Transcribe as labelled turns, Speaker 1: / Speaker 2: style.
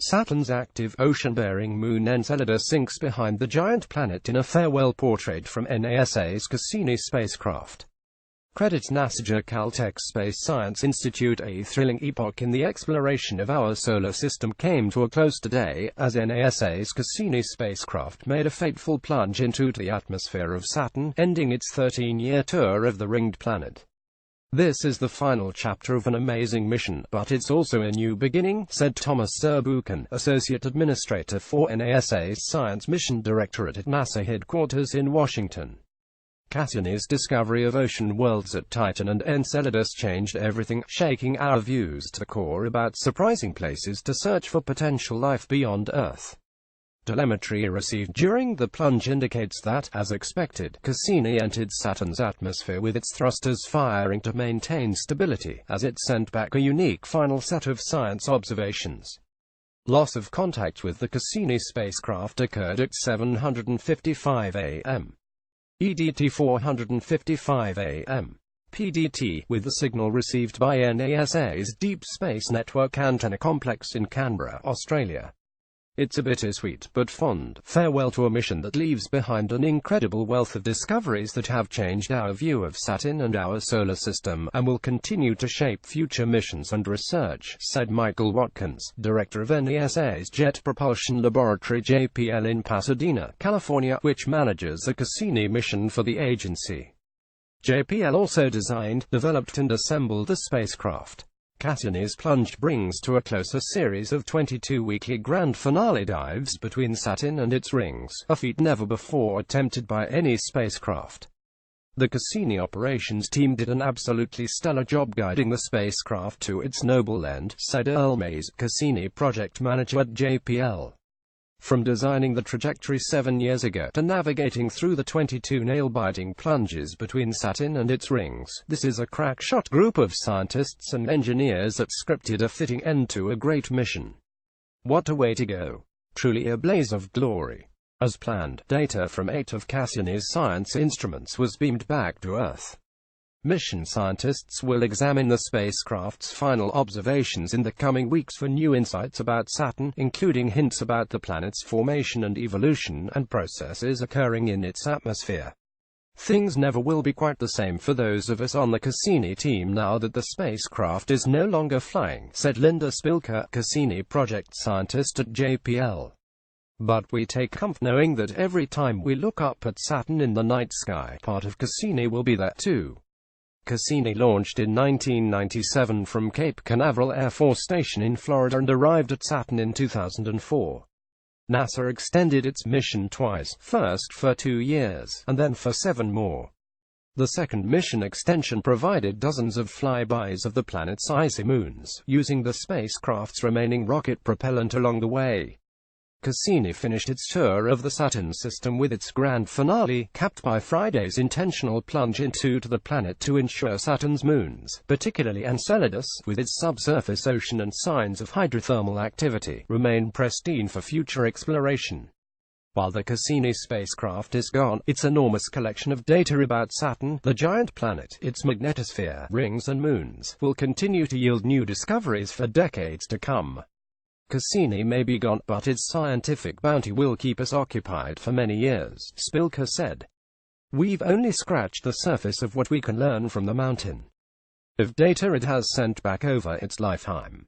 Speaker 1: Saturn's active ocean-bearing moon Enceladus sinks behind the giant planet in a farewell portrait from NASA's Cassini spacecraft. Credits NASA Caltech Space Science Institute. A thrilling epoch in the exploration of our solar system came to a close today, as NASA's Cassini spacecraft made a fateful plunge into the atmosphere of Saturn, ending its 13-year tour of the ringed planet. "This is the final chapter of an amazing mission, but it's also a new beginning," said Thomas Zurbuchen, Associate Administrator for NASA's Science Mission Directorate at NASA headquarters in Washington. "Cassini's discovery of ocean worlds at Titan and Enceladus changed everything, shaking our views to the core about surprising places to search for potential life beyond Earth." Telemetry received during the plunge indicates that, as expected, Cassini entered Saturn's atmosphere with its thrusters firing to maintain stability, as it sent back a unique final set of science observations. Loss of contact with the Cassini spacecraft occurred at 7:55 a.m. EDT 4:55 a.m. PDT, with the signal received by NASA's Deep Space Network Antenna Complex in Canberra, Australia. It's a bittersweet but fond farewell to a mission that leaves behind an incredible wealth of discoveries that have changed our view of Saturn and our solar system, and will continue to shape future missions and research, said Michael Watkins, director of NASA's Jet Propulsion Laboratory JPL in Pasadena, California, which manages the Cassini mission for the agency. JPL also designed, developed and assembled the spacecraft. Cassini's plunge brings to a close a series of 22 weekly grand finale dives between Saturn and its rings, a feat never before attempted by any spacecraft. The Cassini operations team did an absolutely stellar job guiding the spacecraft to its noble end, said Earl Mays, Cassini project manager at JPL. From designing the trajectory 7 years ago to navigating through the 22 nail-biting plunges between Saturn and its rings, this is a crack-shot group of scientists and engineers that scripted a fitting end to a great mission. What a way to go. Truly a blaze of glory. As planned, data from 8 of Cassini's science instruments was beamed back to Earth. Mission scientists will examine the spacecraft's final observations in the coming weeks for new insights about Saturn, including hints about the planet's formation and evolution, and processes occurring in its atmosphere. Things never will be quite the same for those of us on the Cassini team now that the spacecraft is no longer flying, said Linda Spilker, Cassini project scientist at JPL. But we take comfort knowing that every time we look up at Saturn in the night sky, part of Cassini will be there too. Cassini launched in 1997 from Cape Canaveral Air Force Station in Florida and arrived at Saturn in 2004. NASA extended its mission twice, first for 2 years, and then for 7 more. The second mission extension provided dozens of flybys of the planet's icy moons, using the spacecraft's remaining rocket propellant along the way. Cassini finished its tour of the Saturn system with its grand finale, capped by Friday's intentional plunge into the planet to ensure Saturn's moons, particularly Enceladus, with its subsurface ocean and signs of hydrothermal activity, remain pristine for future exploration. While the Cassini spacecraft is gone, its enormous collection of data about Saturn, the giant planet, its magnetosphere, rings and moons, will continue to yield new discoveries for decades to come. Cassini may be gone, but its scientific bounty will keep us occupied for many years, Spilker said. We've only scratched the surface of what we can learn from the mountain of data it has sent back over its lifetime.